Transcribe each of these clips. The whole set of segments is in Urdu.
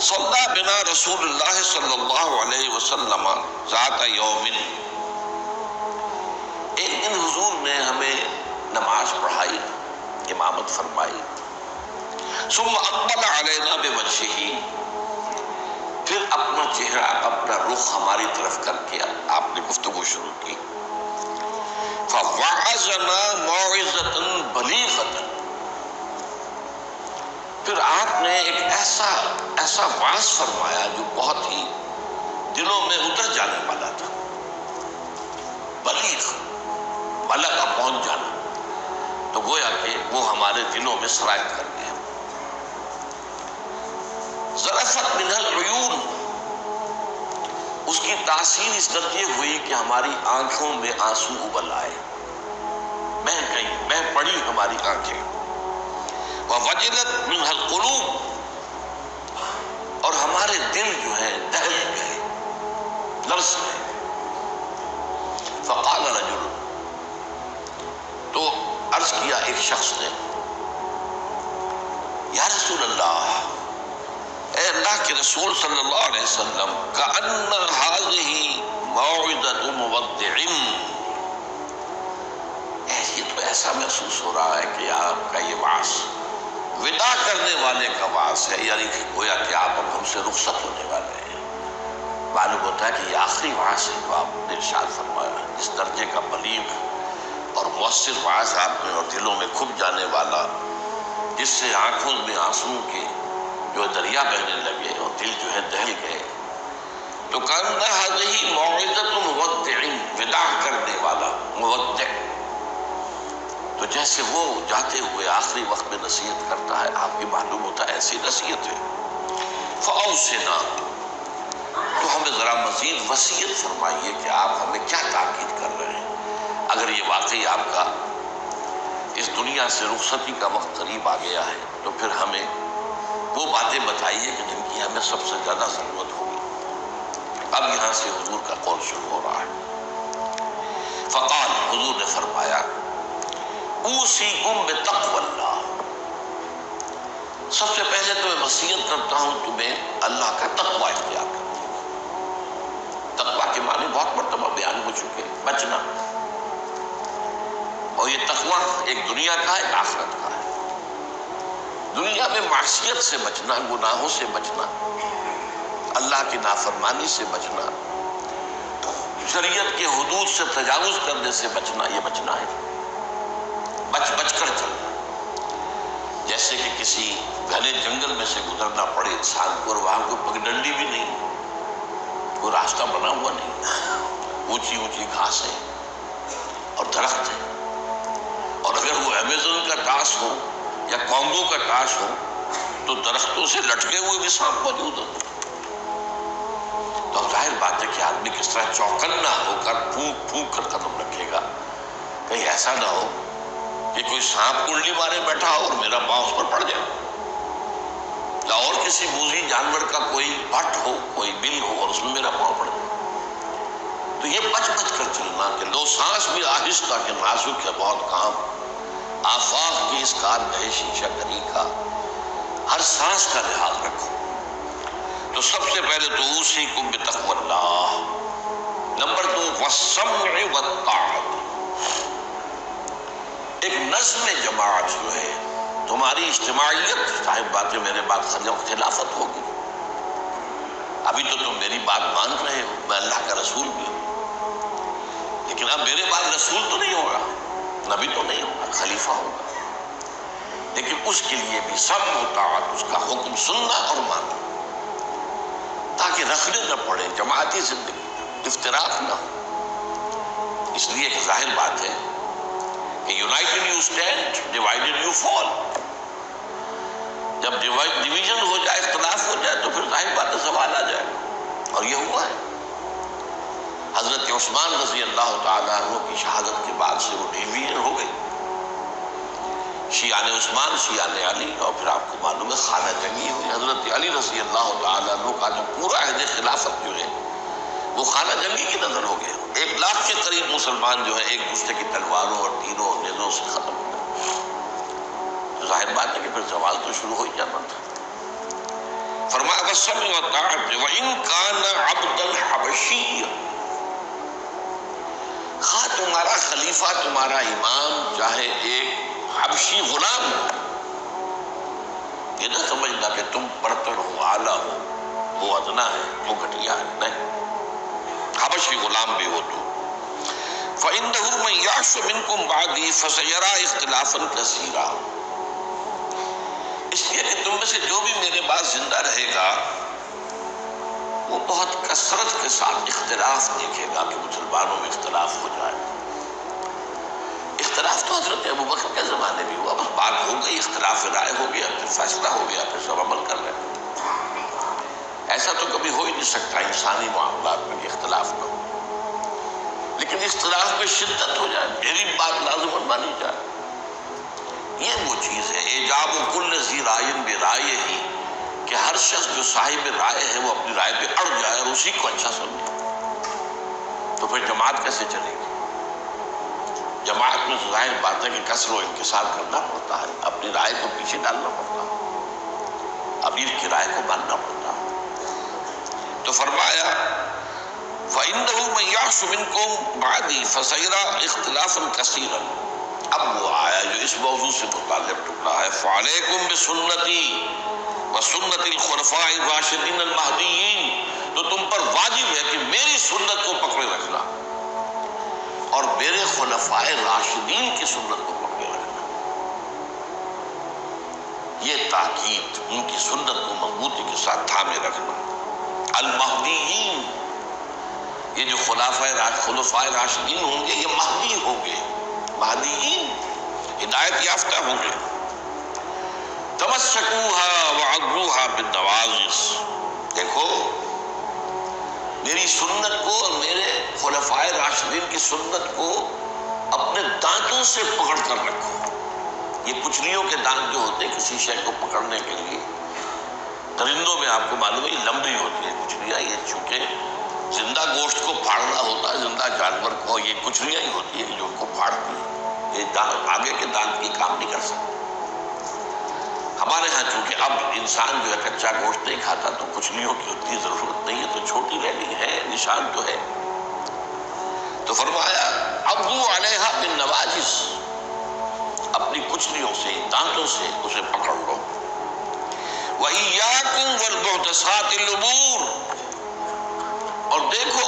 صلی بنا رسول اللہ صلی اللہ علیہ وسلم ذات یوم، ایک دن حضور نے ہمیں نماز پڑھائی، امامت فرمائی. ثم اقبل علینا بوجہہ، پھر اپنا چہرہ اپنا رخ ہماری طرف کر کے آپ نے گفتگو شروع کی. فوعظنا موعظۃ بلیغۃ، پھر آپ نے ایک ایسا واعظ فرمایا جو بہت ہی دلوں میں اتر جانے والا تھا. بلیغ، بلغ کا پہنچ جانا، تو گویا کہ وہ ہمارے دلوں میں سرایت کر گیا. ذرفت منہ العیون، اس کی تاثیر اس درجے ہوئی کہ ہماری آنکھوں میں آنسو ابل آئے، بہہ گئی، بہہ پڑی ہماری آنکھیں. ووجلت منہ القلوب، اور ہمارے دل جو ہے دہل گئے، لرز گئے. فقال رجل، تو عرض کیا ایک شخص نے، یا رسول اللہ، اے اللہ کے رسول صلی اللہ علیہ وسلم، کأن هذه موعظۃ مودع، یہ تو ایسا محسوس ہو رہا ہے کہ آپ کا یہ واعظ وداع کرنے والے کا واعظ ہے، یعنی کہ گویا کہ آپ اب ہم سے رخصت ہونے والے ہیں. معلوم ہوتا ہے کہ یہ آخری واعظ ہے جو آپ نے ارشاد فرمایا. اس درجے کا بلیغ اور مؤثر واعظ آپ نے، اور دلوں میں کھپ جانے والا، جس سے آنکھوں میں آنسو کے جو دریا بہنے لگے اور دل جو ہے دہل گئے. تو کأن هذه موعظۃ مودع، وداع کرنے والا، مودع، تو جیسے وہ جاتے ہوئے آخری وقت میں نصیحت کرتا ہے، آپ کی معلوم ہوتا ہے ایسی نصیحت ہے. فأوصنا، تو ہمیں ذرا مزید وصیت فرمائیے کہ آپ ہمیں کیا تاکید کر رہے ہیں. اگر یہ واقعی آپ کا اس دنیا سے رخصتی کا وقت قریب آ گیا ہے تو پھر ہمیں وہ باتیں بتائیے کہ جن کی ہمیں سب سے زیادہ ضرورت ہوگی. اب یہاں سے حضور کا قول شروع ہو رہا ہے. فقال، حضور نے فرمایا، اوصیکم بتقوی اللہ، سب سے پہلے تو میں وصیت کرتا ہوں تمہیں اللہ کا تقوی اختیار کرنے کی. تقوی کے معنی بہت مرتبہ بیان ہو چکے، بچنا. اور یہ تقوی ایک دنیا کا ہے، ایک آخرت کا ہے. دنیا میں معصیت سے بچنا، گناہوں سے بچنا، اللہ کی نافرمانی سے بچنا، شریعت کے حدود سے تجاوز کرنے سے بچنا، یہ بچنا ہے. بچ کر چلنا. جیسے کہ کسی گھنے جنگل میں سے گزرنا پڑے انسان کو، اور وہاں کوئی پگڈنڈی بھی نہیں، کوئی راستہ بنا ہوا نہیں، اونچی اونچی گھاسیں اور درخت ہیں. اور اگر وہ امیزون کا ٹاس ہو یا کانگو کا ٹاس ہو تو درختوں سے لٹکے ہوئے بھی سانپ موجود ہو. تو ظاہر بات ہے کہ آدمی کس طرح چوکنا ہو کر پھونک پھونک کر قدم رکھے گا، کہیں ایسا نہ ہو کہ کوئی سانپ کنڈلی مارے بیٹھا ہو اور میرا پاؤں اس پر پڑ جائے، یا اور کسی موذی جانور کا کوئی بٹ ہو، کوئی بل ہو اور اس میں میرا پاؤں پڑ جائے. تو یہ بچ کر چلنا کہ لو سانس بھی آہستہ کہ نازک ہے بہت کام، آفاق کی اس کارگاہ شیشہ گری کا، ہر سانس کا لحاظ رکھو. تو سب سے پہلے تو اوصیکم بتقوی اللہ. نمبر 2، والسمع والطاعۃ، ایک نظم جماعت جو ہے، تمہاری اجتماعیت، صاحب باتیں میرے بات خلافت ہوگی. ابھی تو تم میری بات مان رہے ہو، میں اللہ کا رسول بھی ہوں، لیکن اب میرے بعد رسول تو نہیں ہوگا، نبی تو نہیں ہوگا، خلیفہ ہوگا. لیکن اس کے لیے بھی سمع و طاعت، اس کا حکم سننا اور ماننا، تاکہ رخنے نہ پڑے، جماعتی زندگی افتراق نہ ہو. اس لیے ایک ظاہر بات ہے کہ United you stand, divided you fall. جب ڈویژن ہو جائے، اختلاف ہو جائے، تو پھر ظاہر بات ہے زوال آ جائے. اور یہ ہوا ہے. حضرت عثمان رضی اللہ تعالیٰ عنہ کی شہادت کے بعد سے وہ ڈویژن ہو گئی، شیعہ عثمان، شیعہ علی، اور پھر آپ کو معلوم ہے خانہ جنگی ہوئی. حضرت علی رضی اللہ تعالیٰ عنہ کا جو پورا عہد خلافت جو ہے وہ خانہ جنگی کی نظر ہو گیا. 1 لاکھ کے قریب مسلمان جو ہے ایک دوسرے کی تلواروں اور تیروں اور نیزوں سے ختم ہو گئے. تو ظاہر بات ہے کہ پھر زوال تو شروع ہو ہی جانا تھا. فرمایا سمع و طاعت وان کان عبدا حبشیا، خواہ تمہارا خلیفہ تمہارا امام چاہے ایک حبشی غلام ہو، یہ نہ سمجھنا کہ تم برتر ہو، اعلیٰ ہو، وہ ادنا ہے، وہ گھٹیا ہے، نہیں، حبشی غلام بھی ہو تو فَإِنَّهُ مَن يَعْشُ مِنكُم بَعْدِي فَسَيَرَىٰ اخْتِلَافًا كَثِيرًا، اس لیے کہ تم میں سے جو بھی میرے بعد زندہ رہے گا وہ بہت کثرت کے ساتھ اختلاف دیکھے گا کہ مسلمانوں میں اختلاف ہو جائے۔ اختلاف تو حضرت ابوبکر کے زمانے بھی ہوا، بس بات ہو گئی، اختلاف رائے ہو گیا، پھر فیصلہ ہو گیا، پھر سب عمل کر رہے ہیں۔ ایسا تو کبھی ہو ہی نہیں سکتا انسانی معاملات میں کہ اختلاف نہ ہو، لیکن اختلاف میں شدت ہو جائے، میری بات لازماً مانی جائے، یہ وہ چیز ہے ایجاب کل ذی رائے برائے ہی، کہ ہر شخص جو صاحب رائے ہے وہ اپنی رائے پہ اڑ جائے اور اسی کو اچھا سمجھے، تو پھر جماعت کیسے چلے گی؟ جماعت میں ظاہر بات ہے کہ کثر و انکسار کرنا پڑتا ہے، اپنی رائے کو پیچھے ڈالنا پڑتا ہے، امیر کی رائے کو ماننا پڑتا ہے۔ تو فرمایا فَإِنَّهُ مَن يَعْشُ مِنكُم بَعْدِي فَسَيَرَىٰ اخْتِلَافًا كَثِيرًا، اب وہ آیا جو اس موضوع سے متعلق ٹکڑا ہے، فَعَلَيْكُمْ بِسُنَّتِي وَسُنَّتِ الْخُلَفَاءِ الرَّاشِدِينَ الْمَهْدِيِّينَ، تو تم پر واجب ہے کہ میری سنت کو پکڑے رکھنا اور میرے خلفائے راشدین کی سنت کو پکڑے رکھنا، یہ تاکید، ان کی سنت کو مضبوطی کے ساتھ تھامے رکھنا۔ المہدیین، یہ جو خلفائے راشدین ہوں گے یہ مہدی ہوں گے، مہدیین ہدایت یافتہ ہوں گے۔ تمسکوها وعضوها بالنواجذ، دیکھو میری سنت کو اور میرے خلفائے راشدین کی سنت کو اپنے دانتوں سے پکڑ کر رکھو۔ یہ کچلیوں کے دانت جو ہوتے ہیں کسی شے کو پکڑنے کے لیے، درندوں میں آپ کو معلوم ہے یہ لمبی ہوتی ہے کچلیاں، یہ چونکہ زندہ گوشت کو پھاڑنا ہوتا ہے، زندہ جانور کو یہ کچلیاں ہی ہوتی ہیں جو ان کو پھاڑتی ہیں، یہ دانت آگے کے دانت کی کام نہیں کر سکتے۔ ہمارے ہاں چونکہ اب انسان جو ہے کچا گوشت نہیں کھاتا تو کچلیوں کی اتنی ضرورت نہیں ہے، تو چھوٹی ریڈنگ ہے، نشان تو ہے۔ تو فرمایا عضوا علیہا بالنواجذ، اپنی کچلیوں سے، دانتوں سے اسے پکڑ لو۔ وَإِيَّاكُمْ وَالْمُحْدَثَاتِ الْأُمُورِ، اور دیکھو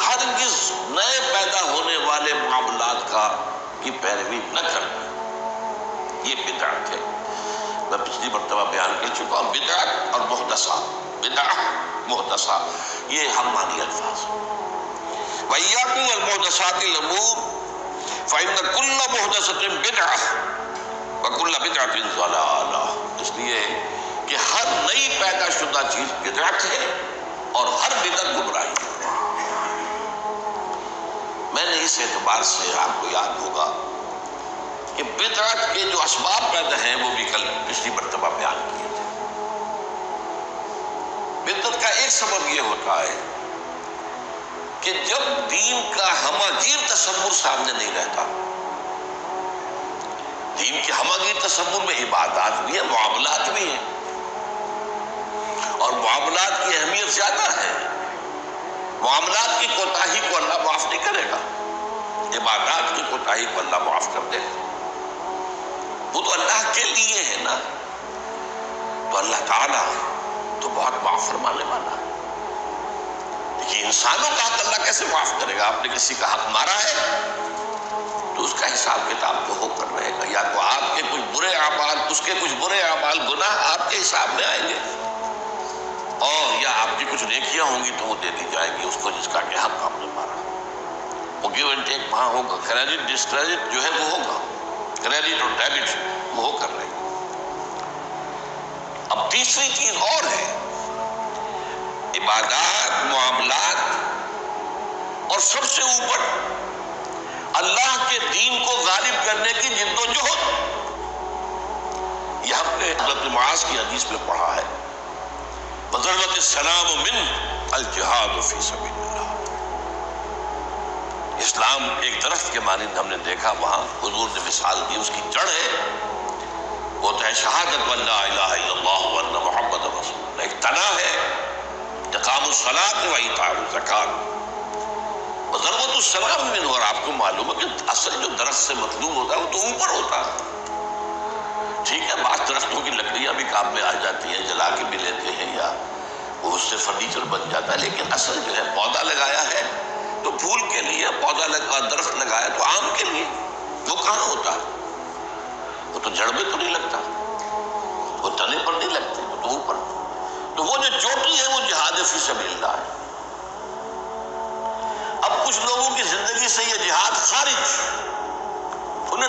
ہرگز نئے پیدا ہونے والے معاملات کی پیروی نہ کرنا، یہ بدعت ہے۔ میں پچھلی مرتبہ بیان کر چکا ہوں، بدعت اور محدثہ، بدعت محدثہ یہ ہم مانی الفاظ۔ وَإِيَّاكُمْ وَالْمُحْدَثَاتِ الْأُمُورِ فَإِنَّ كُلَّ مُحْدَثَةٍ بِدْعَةٌ وَكُلَّ بِدْعَةٍ ضَلَالَةٌ، اس لیے کہ ہر نئی پیدا شدہ چیز بدعت ہے اور ہر بدعت گمراہی ہے۔ میں نے اس اعتبار سے آپ کو یاد ہوگا کہ بدعت کے جو اسباب پیدا ہیں وہ بھی کل پچھلی مرتبہ بیان کیے تھے۔ بدعت کا ایک سبب یہ ہوتا ہے کہ جب دین کا ہمہ گیر تصور سامنے نہیں رہتا، دین کے ہمہ گیر تصور میں عبادات بھی ہیں، معاملات بھی ہیں، اور معاملات کی اہمیت زیادہ ہے، معاملات کی کوتاہی کو اللہ معاف نہیں کرے گا، عبادات کی کوتاہی کو اللہ معاف کر دے گا، وہ تو اللہ کے لیے ہے نا، تو اللہ تعالیٰ تو بہت معاف فرمانے والا ہے۔ لیکن انسانوں کا حق اللہ کیسے معاف کرے گا؟ آپ نے کسی کا حق مارا ہے تو اس کا حساب کتاب تو ہو کر رہے گا، یا تو آپ کے کچھ برے اعمال، اس کے کچھ برے اعمال، گناہ آپ کے حساب میں آئیں گے، اور یا آپ کی کچھ نیکیاں ہوں گی تو وہ دے دی جائے گی اس کو جس کا کہ حق آپ نے مارا۔ وہ گیو اینڈ ٹیک وہاں ہوگا، کریڈٹ ڈسکریڈٹ جو ہے وہ ہوگا، کریڈٹ اور ڈیبٹ وہ ہو کر رہے گا۔ اب تیسری چیز اور ہے، عبادات، معاملات، اور سب سے اوپر اللہ کے دین کو غالب کرنے کی جد و جہد۔ یہ ہم نے حضرت معاذ کی حدیث میں پڑھا ہے، وَضَرَّةِ السَّلَامُ مِنْ الْجِهَادُ فِي سَبِيلِ اللَّهِ۔ اسلام ایک درخت کے مانند ہم نے دیکھا، وہاں حضور نے مثال دی، اس کی جڑ ہے وہ تو ہے شہادت وَلَا إِلَهَ إِلَّا اللَّهُ وَأَنَّ مُحَمَّدًا رَسُولُ اللَّهِ، ایک تنا الصلاۃ وایتاء الزکوٰۃ ضرورت السلام من، اور آپ کو معلوم ہے کہ اصل جو درخت سے مطلوب ہوتا ہے وہ تو اوپر ہوتا ہے. ٹھیک ہے، بعض درختوں کی لکڑیاں بھی کام میں آ جاتی ہیں، جلا کے بھی لیتے ہیں یا وہ اس سے فرنیچر بن جاتا ہے، لیکن اصل جو ہے پودا لگایا ہے تو پھول کے لیے، پودا لگا درخت لگایا تو آم کے لیے. وہ کہاں ہوتا ہے؟ وہ تو جڑ میں تو نہیں لگتا، وہ تنے پر نہیں لگتے، وہ تو اوپر. تو وہ جو چوٹی ہے وہ جہاد فی سبیل اللہ ہے. اب کچھ لوگوں کی زندگی سے یہ جہاد خارج، انہیں